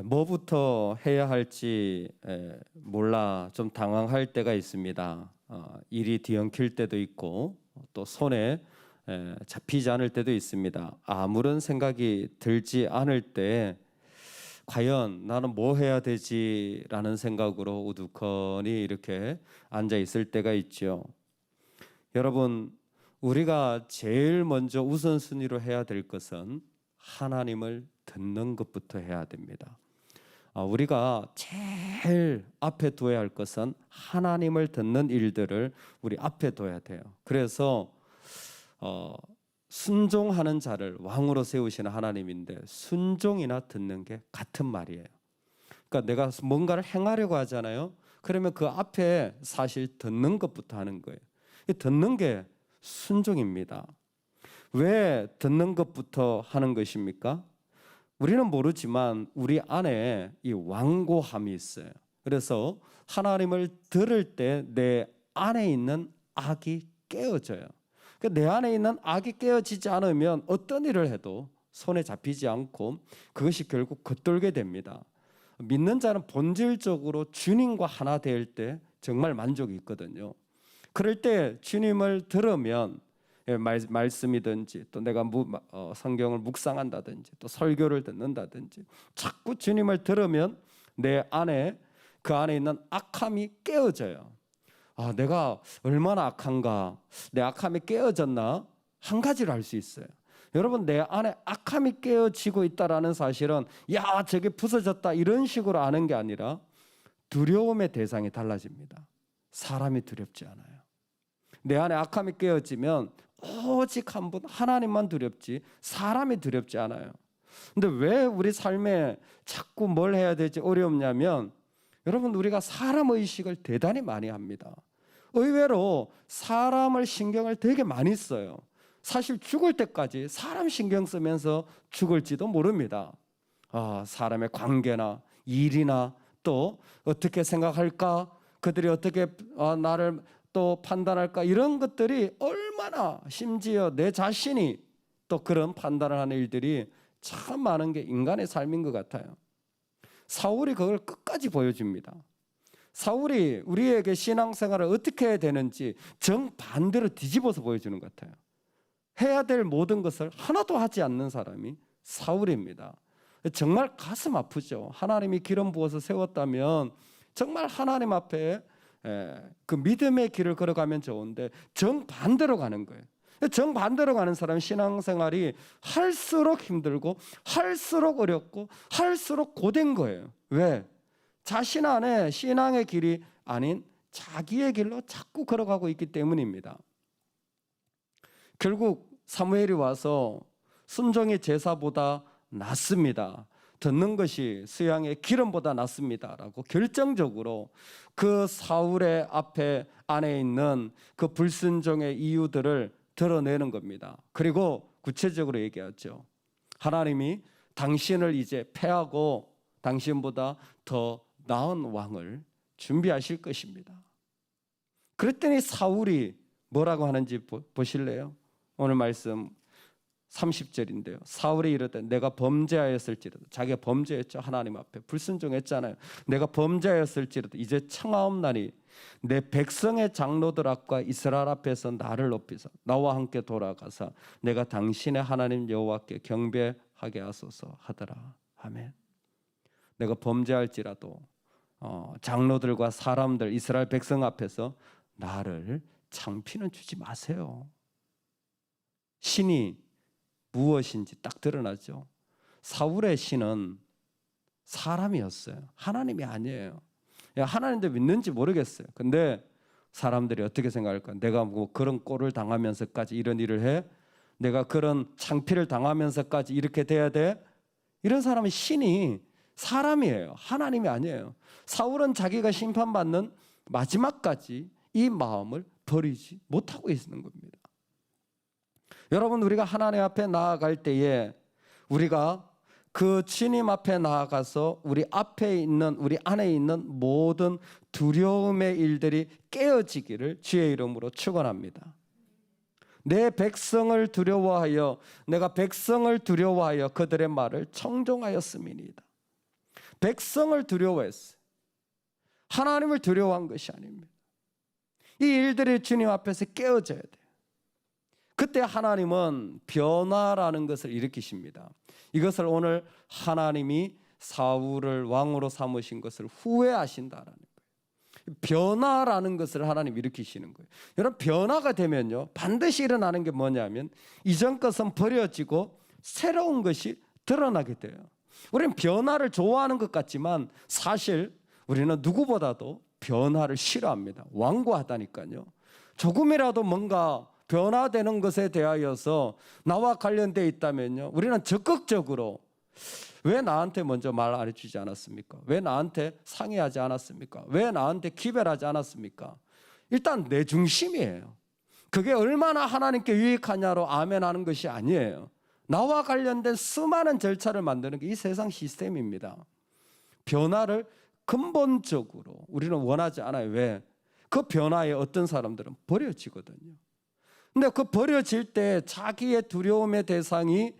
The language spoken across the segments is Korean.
뭐부터 해야 할지 몰라 좀 당황할 때가 있습니다. 일이 뒤엉킬 때도 있고 또 손에 잡히지 않을 때도 있습니다. 아무런 생각이 들지 않을 때 과연 나는 뭐 해야 되지라는 생각으로 우두커니 이렇게 앉아 있을 때가 있죠. 여러분, 우리가 제일 먼저 우선순위로 해야 될 것은 하나님을 듣는 것부터 해야 됩니다. 우리가 제일 앞에 둬야 할 것은 하나님을 듣는 일들을 우리 앞에 둬야 돼요. 그래서 순종하는 자를 왕으로 세우시는 하나님인데 순종이나 듣는 게 같은 말이에요. 그러니까 내가 뭔가를 행하려고 하잖아요. 그러면 그 앞에 사실 듣는 것부터 하는 거예요. 듣는 게 순종입니다. 왜 듣는 것부터 하는 것입니까? 우리는 모르지만 우리 안에 이 완고함이 있어요. 그래서 하나님을 들을 때 내 안에 있는 악이 깨어져요. 내 안에 있는 악이 깨어지지 않으면 어떤 일을 해도 손에 잡히지 않고 그것이 결국 겉돌게 됩니다. 믿는 자는 본질적으로 주님과 하나 될 때 정말 만족이 있거든요. 그럴 때 주님을 들으면 말씀이든지 또 내가 성경을 묵상한다든지 또 설교를 듣는다든지 자꾸 주님을 들으면 내 안에 그 안에 있는 악함이 깨어져요. 내가 얼마나 악한가, 내 악함이 깨어졌나 한 가지를 알 수 있어요. 여러분, 내 안에 악함이 깨어지고 있다라는 사실은 야 저게 부서졌다 이런 식으로 아는 게 아니라 두려움의 대상이 달라집니다. 사람이 두렵지 않아요. 내 안에 악함이 깨어지면 오직 한 분 하나님만 두렵지 사람이 두렵지 않아요. 근데 왜 우리 삶에 자꾸 뭘 해야 될지 어렵냐면 여러분, 우리가 사람 의식을 대단히 많이 합니다. 의외로 사람을 신경을 되게 많이 써요. 사실 죽을 때까지 사람 신경 쓰면서 죽을지도 모릅니다. 사람의 관계나 일이나 또 어떻게 생각할까, 그들이 어떻게 나를 또 판단할까, 이런 것들이 얼마나, 심지어 내 자신이 또 그런 판단을 하는 일들이 참 많은 게 인간의 삶인 것 같아요. 사울이 그걸 끝까지 보여줍니다. 사울이 우리에게 신앙생활을 어떻게 해야 되는지 정반대로 뒤집어서 보여주는 것 같아요. 해야 될 모든 것을 하나도 하지 않는 사람이 사울입니다. 정말 가슴 아프죠. 하나님이 기름 부어서 세웠다면 정말 하나님 앞에 그 믿음의 길을 걸어가면 좋은데 정반대로 가는 거예요. 정반대로 가는 사람은 신앙생활이 할수록 힘들고 할수록 어렵고 할수록 고된 거예요. 왜? 자신 안에 신앙의 길이 아닌 자기의 길로 자꾸 걸어가고 있기 때문입니다. 결국 사무엘이 와서 순종의 제사보다 낫습니다, 듣는 것이 수양의 기름보다 낫습니다 라고 결정적으로 그 사울의 앞에 안에 있는 그 불순종의 이유들을 드러내는 겁니다. 그리고 구체적으로 얘기하죠. 하나님이 당신을 이제 패하고 당신보다 더 나은 왕을 준비하실 것입니다. 그랬더니 사울이 뭐라고 하는지 보실래요? 오늘 말씀 30절인데요. 사울이 이르되 내가 범죄하였을지라도, 자기가 범죄했죠. 하나님 앞에 불순종했잖아요. 내가 범죄하였을지라도 이제 청하옵나니 내 백성의 장로들 앞과 이스라엘 앞에서 나를 높이사 나와 함께 돌아가사 내가 당신의 하나님 여호와께 경배하게 하소서 하더라. 아멘. 내가 범죄할지라도 장로들과 사람들, 이스라엘 백성 앞에서 나를 창피는 주지 마세요. 신이 무엇인지 딱 드러나죠. 사울의 신은 사람이었어요. 하나님이 아니에요. 하나님도 믿는지 모르겠어요. 근데 사람들이 어떻게 생각할까? 내가 뭐 그런 꼴을 당하면서까지 이런 일을 해? 내가 그런 창피를 당하면서까지 이렇게 돼야 돼? 이런 사람은 신이 사람이에요. 하나님이 아니에요. 사울은 자기가 심판받는 마지막까지 이 마음을 버리지 못하고 있는 겁니다. 여러분, 우리가 하나님 앞에 나아갈 때에 우리가 그 주님 앞에 나아가서 우리 앞에 있는, 우리 안에 있는 모든 두려움의 일들이 깨어지기를 주의 이름으로 축원합니다. 내 백성을 두려워하여, 내가 백성을 두려워하여 그들의 말을 청종하였음이니이다. 백성을 두려워했어요. 하나님을 두려워한 것이 아닙니다. 이 일들이 주님 앞에서 깨어져야 돼요. 그때 하나님은 변화라는 것을 일으키십니다. 이것을 오늘 하나님이 사울을 왕으로 삼으신 것을 후회하신다라는 거예요. 변화라는 것을 하나님 일으키시는 거예요. 여러분, 변화가 되면요 반드시 일어나는 게 뭐냐면 이전 것은 버려지고 새로운 것이 드러나게 돼요. 우리는 변화를 좋아하는 것 같지만 사실 우리는 누구보다도 변화를 싫어합니다. 완고하다니까요. 조금이라도 뭔가 변화되는 것에 대하여서 나와 관련되어 있다면요 우리는 적극적으로 왜 나한테 먼저 말 안 해주지 않았습니까? 왜 나한테 상의하지 않았습니까? 왜 나한테 기별하지 않았습니까? 일단 내 중심이에요. 그게 얼마나 하나님께 유익하냐로 아멘 하는 것이 아니에요. 나와 관련된 수많은 절차를 만드는 게 이 세상 시스템입니다. 변화를 근본적으로 우리는 원하지 않아요. 왜? 그 변화에 어떤 사람들은 버려지거든요. 근데 그 버려질 때 자기의 두려움의 대상이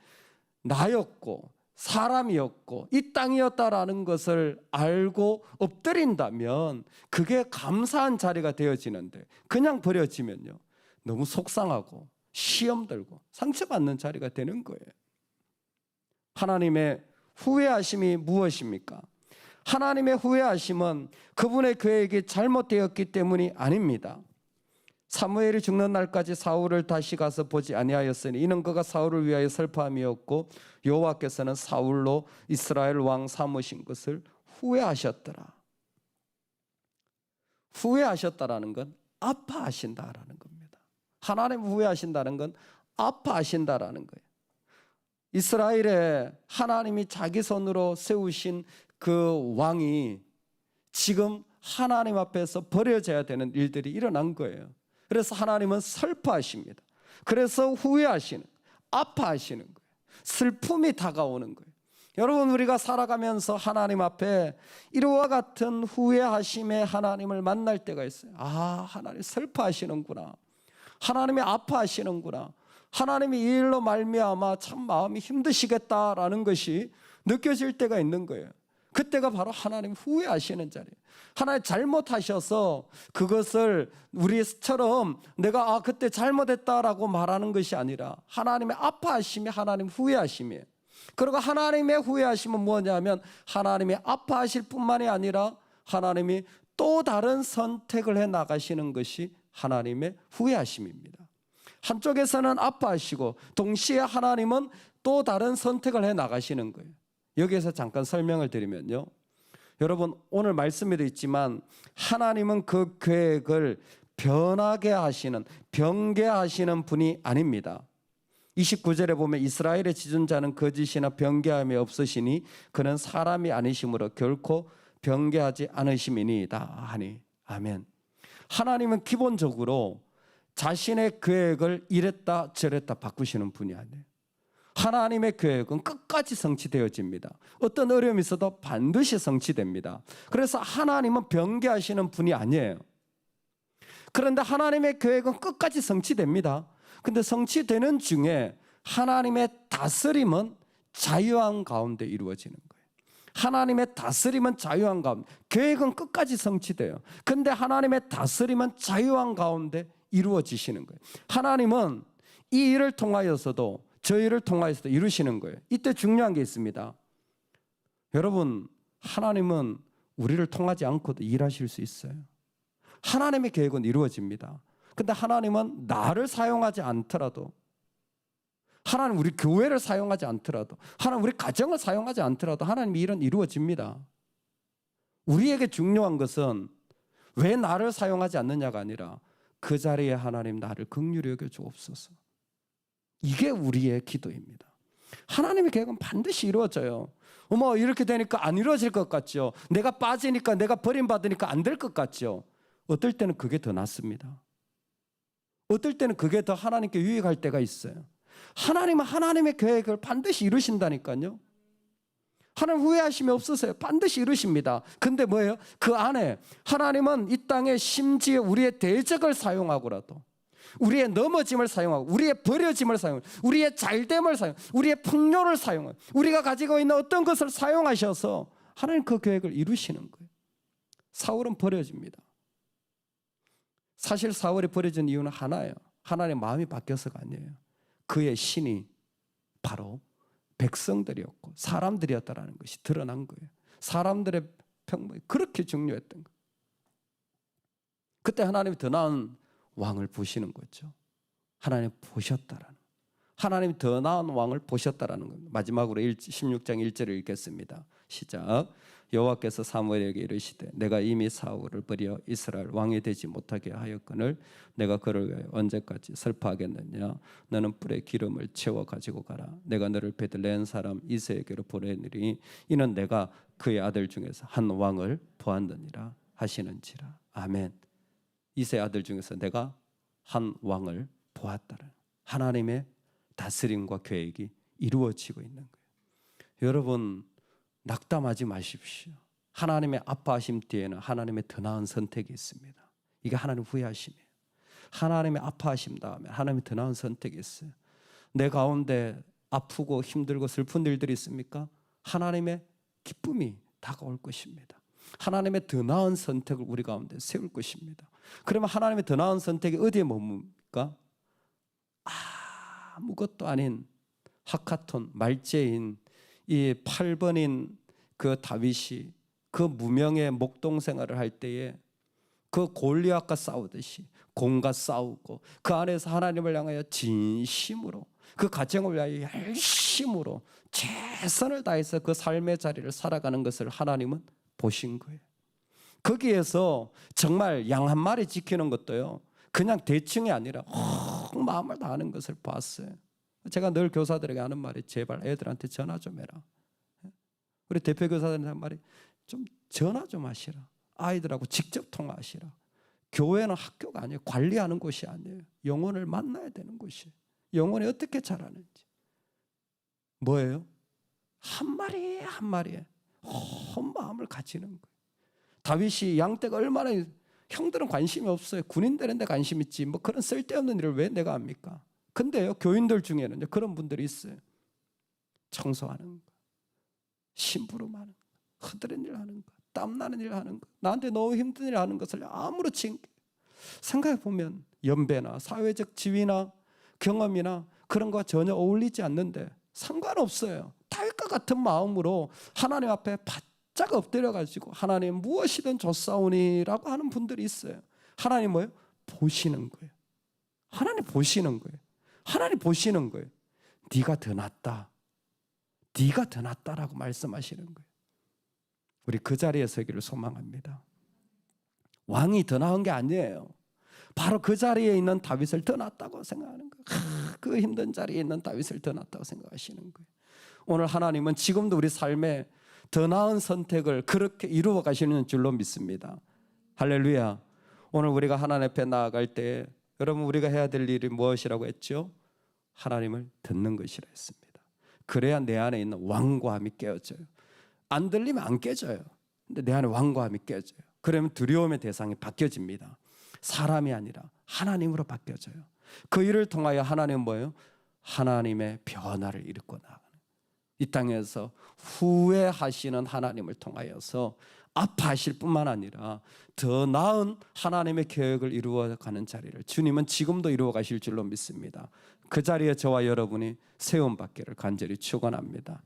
나였고 사람이었고 이 땅이었다라는 것을 알고 엎드린다면 그게 감사한 자리가 되어지는데 그냥 버려지면요 너무 속상하고 시험 들고 상처받는 자리가 되는 거예요. 하나님의 후회하심이 무엇입니까? 하나님의 후회하심은 그분의 계획이 잘못되었기 때문이 아닙니다. 사무엘이 죽는 날까지 사울을 다시 가서 보지 아니하였으니 이는 그가 사울을 위하여 슬퍼함이었고 여호와께서는 사울로 이스라엘 왕 삼으신 것을 후회하셨더라. 후회하셨다라는 건 아파하신다라는 겁니다. 하나님 후회하신다는 건 아파하신다라는 거예요. 이스라엘에 하나님이 자기 손으로 세우신 그 왕이 지금 하나님 앞에서 버려져야 되는 일들이 일어난 거예요. 그래서 하나님은 슬퍼하십니다. 그래서 후회하시는, 아파하시는 거예요. 슬픔이 다가오는 거예요. 여러분, 우리가 살아가면서 하나님 앞에 이와 같은 후회하심의 하나님을 만날 때가 있어요. 아, 하나님 슬퍼하시는구나. 하나님이 아파하시는구나. 하나님이 이 일로 말미암아 참 마음이 힘드시겠다라는 것이 느껴질 때가 있는 거예요. 그때가 바로 하나님 후회하시는 자리예요. 하나님 잘못하셔서 그것을 우리처럼 내가 그때 잘못했다라고 말하는 것이 아니라 하나님의 아파하심이 하나님 후회하심이에요. 그리고 하나님의 후회하심은 뭐냐면 하나님이 아파하실 뿐만이 아니라 하나님이 또 다른 선택을 해 나가시는 것이 하나님의 후회하심입니다. 한쪽에서는 아파하시고 동시에 하나님은 또 다른 선택을 해 나가시는 거예요. 여기에서 잠깐 설명을 드리면요, 여러분 오늘 말씀에도 있지만 하나님은 그 계획을 변하게 하시는, 변개하시는 분이 아닙니다. 29절에 보면 이스라엘의 지존자는 거짓이나 변개함이 없으시니 그는 사람이 아니시므로 결코 변개하지 않으심이니이다 하니 아멘. 하나님은 기본적으로 자신의 계획을 이랬다 저랬다 바꾸시는 분이 아니에요. 하나님의 계획은 끝까지 성취되어집니다. 어떤 어려움이 있어도 반드시 성취됩니다. 그래서 하나님은 변개하시는 분이 아니에요. 그런데 하나님의 계획은 끝까지 성취됩니다. 근데 성취되는 중에 하나님의 다스림은 자유한 가운데 이루어지는 거예요. 하나님의 다스림은 자유한 가운데, 계획은 끝까지 성취돼요. 근데 하나님의 다스림은 자유한 가운데 이루어지시는 거예요. 하나님은 이 일을 통하여서도 저희를 통하여서도 이루시는 거예요. 이때 중요한 게 있습니다. 여러분, 하나님은 우리를 통하지 않고도 일하실 수 있어요. 하나님의 계획은 이루어집니다. 근데 하나님은 나를 사용하지 않더라도, 하나님 우리 교회를 사용하지 않더라도, 하나님 우리 가정을 사용하지 않더라도 하나님 일은 이루어집니다. 우리에게 중요한 것은 왜 나를 사용하지 않느냐가 아니라 그 자리에 하나님 나를 긍휼히 여겨 주옵소서. 이게 우리의 기도입니다. 하나님의 계획은 반드시 이루어져요. 어머, 이렇게 되니까 안 이루어질 것 같죠. 내가 빠지니까, 내가 버림받으니까 안 될 것 같죠. 어떨 때는 그게 더 낫습니다. 어떨 때는 그게 더 하나님께 유익할 때가 있어요. 하나님은 하나님의 계획을 반드시 이루신다니까요. 하나님 후회하심이 없으세요. 반드시 이루십니다. 근데 뭐예요? 그 안에 하나님은 이 땅에 심지어 우리의 대적을 사용하고라도, 우리의 넘어짐을 사용하고, 우리의 버려짐을 사용하고, 우리의 잘됨을 사용하고, 우리의 풍요를 사용하고, 우리가 가지고 있는 어떤 것을 사용하셔서 하나님 그 계획을 이루시는 거예요. 사울은 버려집니다. 사실 사울이 버려진 이유는 하나예요. 하나님의 마음이 바뀌어서가 아니에요. 그의 신이 바로 백성들이었고 사람들이었다라는 것이 드러난 거예요. 사람들의 평범이 그렇게 중요했던 거예요. 그때 하나님이 더 나은 왕을 보시는 거죠. 하나님 보셨다라는 거예요. 하나님이 더 나은 왕을 보셨다라는 겁니다. 마지막으로 16장 1절을 읽겠습니다. 시작. 여호와께서 사무엘에게 이르시되 내가 이미 사울을 버려 이스라엘 왕이 되지 못하게 하였거늘 내가 그를 위하여 언제까지 슬퍼하겠느냐. 너는 뿔에 기름을 채워 가지고 가라. 내가 너를 베들레헴 사람 이새에게로 보내느니 이는 내가 그의 아들 중에서 한 왕을 보았느니라 하시는지라. 아멘. 이새 아들 중에서 내가 한 왕을 보았다는 하나님의 다스림과 계획이 이루어지고 있는 거예요. 여러분 낙담하지 마십시오. 하나님의 아파하심 뒤에는 하나님의 더 나은 선택이 있습니다. 이게 하나님 후회하심이에요. 하나님의 아파하심 다음에 하나님의 더 나은 선택이 있어요. 내 가운데 아프고 힘들고 슬픈 일들이 있습니까? 하나님의 기쁨이 다가올 것입니다. 하나님의 더 나은 선택을 우리 가운데 세울 것입니다. 그러면 하나님의 더 나은 선택이 어디에 머뭅니까? 아무것도 아닌 하카톤 말제인 이 8번인 그 다윗이 그 무명의 목동 생활을 할 때에 그 골리앗과 싸우듯이 공과 싸우고 그 안에서 하나님을 향하여 진심으로 그 가정을 위하여 열심으로 최선을 다해서 그 삶의 자리를 살아가는 것을 하나님은 보신 거예요. 거기에서 정말 양 한 마리 지키는 것도요 그냥 대충이 아니라 마음을 다하는 것을 봤어요. 제가 늘 교사들에게 하는 말이 제발 애들한테 전화 좀 해라. 우리 대표 교사들한테 하는 말이 좀 전화 좀 하시라. 아이들하고 직접 통화하시라. 교회는 학교가 아니에요. 관리하는 곳이 아니에요. 영혼을 만나야 되는 곳이에요. 영혼이 어떻게 자라는지. 뭐예요? 한 마리 한 마리에 온 마음을 가지는 거예요. 다윗이 양떼가 얼마나 형들은 관심이 없어요. 군인 되는데 관심 있지. 뭐 그런 쓸데없는 일을 왜 내가 합니까? 근데요 교인들 중에는 그런 분들이 있어요. 청소하는 거, 심부름하는 거, 흐드런 일 하는 거, 땀나는 일 하는 거, 나한테 너무 힘든 일 하는 것을 아무렇지 생각해 보면 연배나 사회적 지위나 경험이나 그런 거와 전혀 어울리지 않는데 상관없어요. 다윗과 같은 마음으로 하나님 앞에 바짝 엎드려 가지고 하나님 무엇이든 줬사오니라고 하는 분들이 있어요. 하나님 뭐예요? 보시는 거예요. 하나님 보시는 거예요. 하나님 보시는 거예요. 네가 더 낫다. 네가 더 낫다라고 말씀하시는 거예요. 우리 그 자리에 서기를 소망합니다. 왕이 더 나은 게 아니에요. 바로 그 자리에 있는 다윗을 더 낫다고 생각하는 거예요. 그 힘든 자리에 있는 다윗을 더 낫다고 생각하시는 거예요. 오늘 하나님은 지금도 우리 삶에 더 나은 선택을 그렇게 이루어 가시는 줄로 믿습니다. 할렐루야. 오늘 우리가 하나님 앞에 나아갈 때 여러분 우리가 해야 될 일이 무엇이라고 했죠? 하나님을 듣는 것이라 했습니다. 그래야 내 안에 있는 완고함이 깨어져요. 안 들리면 안 깨져요. 근데 내 안에 완고함이 깨져요. 그러면 두려움의 대상이 바뀌어집니다. 사람이 아니라 하나님으로 바뀌어져요. 그 일을 통하여 하나님은 뭐예요? 하나님의 변화를 일으켜 나가는 이 땅에서 후회하시는 하나님을 통하여서 아파하실 뿐만 아니라 더 나은 하나님의 계획을 이루어가는 자리를 주님은 지금도 이루어 가실 줄로 믿습니다. 그 자리에 저와 여러분이 세움받기를 간절히 축원합니다.